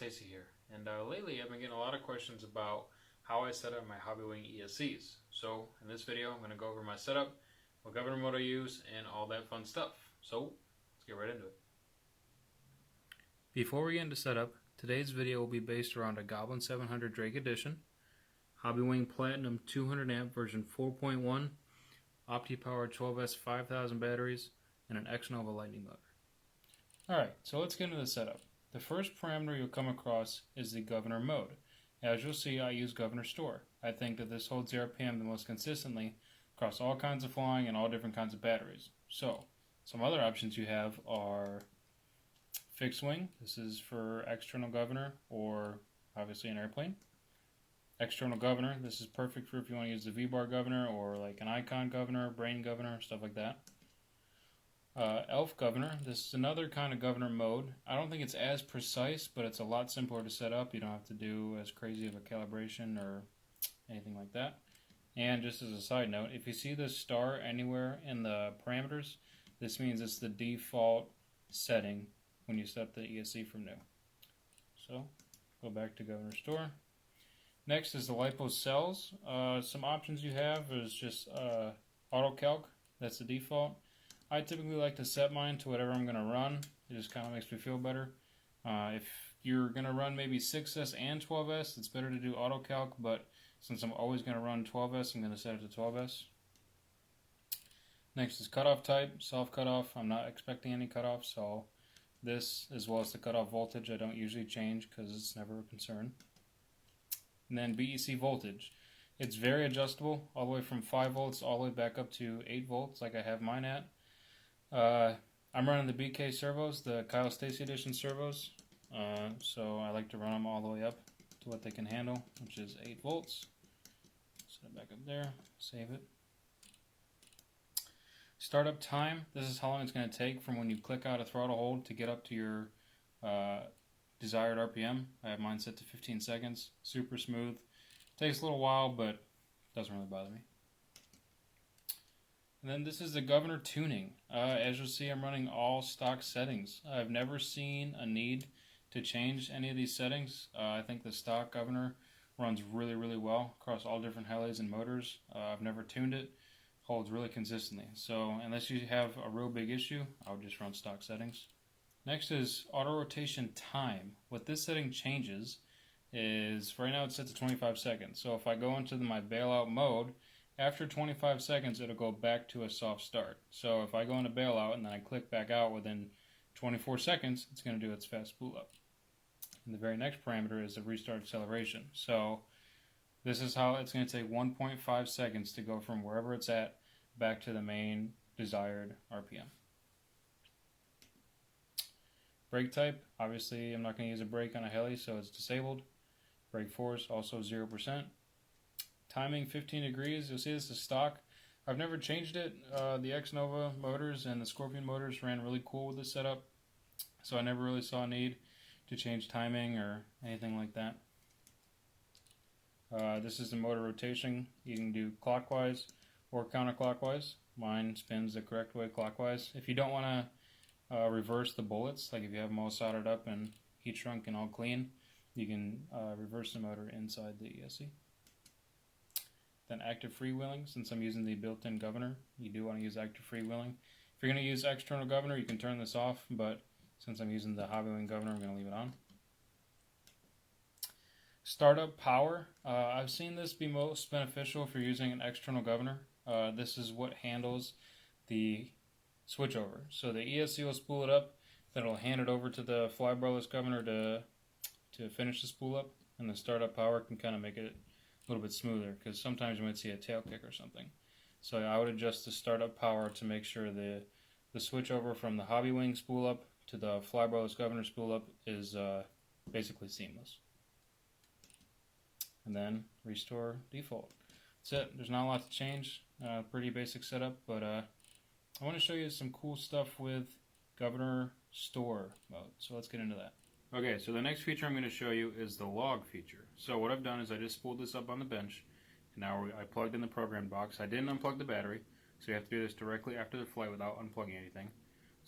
Stacy here, and lately I've been getting a lot of questions about how I set up my Hobbywing ESCs. So in this video I'm going to go over my setup, what governor mode I use, and all that fun stuff. So let's get right into it. Before we get into setup, today's video will be based around a Goblin 700 Drake Edition, Hobbywing Platinum 200 amp version 4.1, OptiPower 12S 5000 batteries, and an X-Nova Lightning motor. Alright, so let's get into the setup. The first parameter you'll come across is the governor mode. As you'll see, I use governor store. I think that this holds the RPM the most consistently across all kinds of flying and all different kinds of batteries. So, some other options you have are fixed wing. This is for external governor or obviously an airplane. External governor. This is perfect for if you want to use the V-bar governor or like an icon governor, brain governor, stuff like that. Elf governor. This is another kind of governor mode. I don't think it's as precise, but it's a lot simpler to set up. You don't have to do as crazy of a calibration or anything like that. And just as a side note, if you see this star anywhere in the parameters, this means it's the default setting when you set the ESC from new. So, go back to governor store. Next is the LiPo cells. Some options you have is just auto calc. That's the default. I typically like to set mine to whatever I'm going to run. It just kind of makes me feel better. If you're going to run maybe 6S and 12S, it's better to do auto calc, but since I'm always going to run 12S, I'm going to set it to 12S. Next is cutoff type, self cutoff. I'm not expecting any cutoff, so this as well as the cutoff voltage I don't usually change because it's never a concern. And then BEC voltage. It's very adjustable, all the way from 5 volts all the way back up to 8 volts like I have mine at. I'm running the BK servos, the Kyle Stacy Edition servos, so I like to run them all the way up to what they can handle, which is 8 volts. Set it back up there, save it. Startup time, this is how long it's going to take from when you click out a throttle hold to get up to your desired RPM. I have mine set to 15 seconds, super smooth. Takes a little while, but doesn't really bother me. And then this is the governor tuning. As you'll see, I'm running all stock settings. I've never seen a need to change any of these settings. I think the stock governor runs really, really well across all different helis and motors. I've never tuned it. Holds really consistently. So unless you have a real big issue, I would just run stock settings. Next is auto rotation time. What this setting changes is, right now it's set to 25 seconds. So if I go into my bailout mode, after 25 seconds, it'll go back to a soft start. So if I go into bailout and then I click back out within 24 seconds, it's going to do its fast spool up. And the very next parameter is the restart acceleration. So this is how it's going to take 1.5 seconds to go from wherever it's at back to the main desired RPM. Brake type, obviously I'm not going to use a brake on a heli, so it's disabled. Brake force, also 0%. Timing 15 degrees. You'll see this is stock. I've never changed it. The X-Nova motors and the Scorpion motors ran really cool with this setup, so I never really saw a need to change timing or anything like that. This is the motor rotation. You can do clockwise or counterclockwise. Mine spins the correct way clockwise. If you don't want to reverse the bullets, like if you have them all soldered up and heat shrunk and all clean, you can reverse the motor inside the ESC. Then active freewheeling, since I'm using the built-in governor, you do want to use active freewheeling. If you're going to use external governor, you can turn this off, but since I'm using the Hobbywing governor, I'm going to leave it on. Startup power. I've seen this be most beneficial if you're using an external governor. This is what handles the switchover. So the ESC will spool it up, then it'll hand it over to the flybarless governor to finish the spool up, and the startup power can kind of make it a little bit smoother, because sometimes you might see a tail kick or something. So I would adjust the startup power to make sure the switch over from the Hobbywing spool up to the flybarless governor spool up is basically seamless. And then restore default. That's it. There's not a lot to change. Pretty basic setup, but I want to show you some cool stuff with governor store mode. So let's get into that. Okay, so the next feature I'm going to show you is the log feature. So what I've done is I just spooled this up on the bench, and now I plugged in the program box. I didn't unplug the battery, so you have to do this directly after the flight without unplugging anything.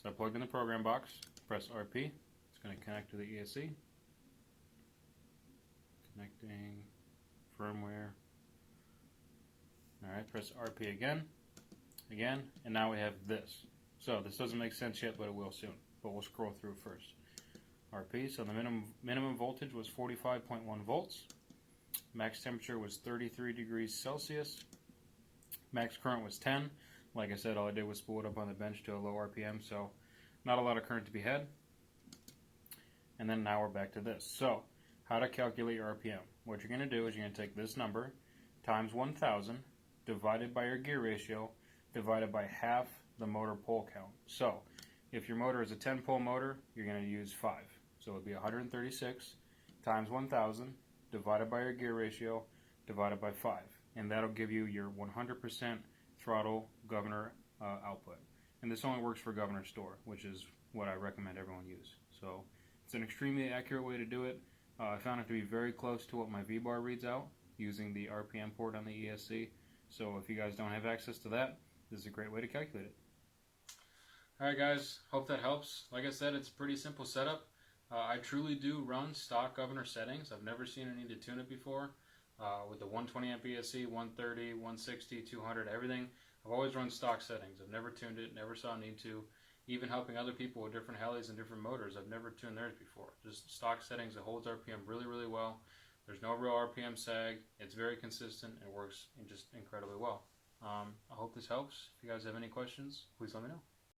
So I plugged in the program box, press RP, it's going to connect to the ESC. Connecting firmware. Alright, press RP again, and now we have this. So this doesn't make sense yet, but it will soon. But we'll scroll through first. RP, so the minimum voltage was 45.1 volts. Max temperature was 33 degrees Celsius. Max current was 10. Like I said, all I did was spool it up on the bench to a low RPM, so not a lot of current to be had. And then now we're back to this. So, how to calculate your RPM. What you're going to do is you're going to take this number times 1,000 divided by your gear ratio divided by half the motor pole count. So, if your motor is a 10-pole motor, you're going to use 5. So it would be 136 times 1,000 divided by your gear ratio divided by 5. And that'll give you your 100% throttle governor output. And this only works for governor store, which is what I recommend everyone use. So it's an extremely accurate way to do it. I found it to be very close to what my V-bar reads out using the RPM port on the ESC. So if you guys don't have access to that, this is a great way to calculate it. Alright guys, hope that helps. Like I said, it's a pretty simple setup. I truly do run stock governor settings. I've never seen a need to tune it before. With the 120 amp ESC, 130, 160, 200, everything. I've always run stock settings. I've never tuned it, never saw a need to. Even helping other people with different helis and different motors, I've never tuned theirs before. Just stock settings, it holds RPM really, really well. There's no real RPM sag. It's very consistent and works just incredibly well. I hope this helps. If you guys have any questions, please let me know.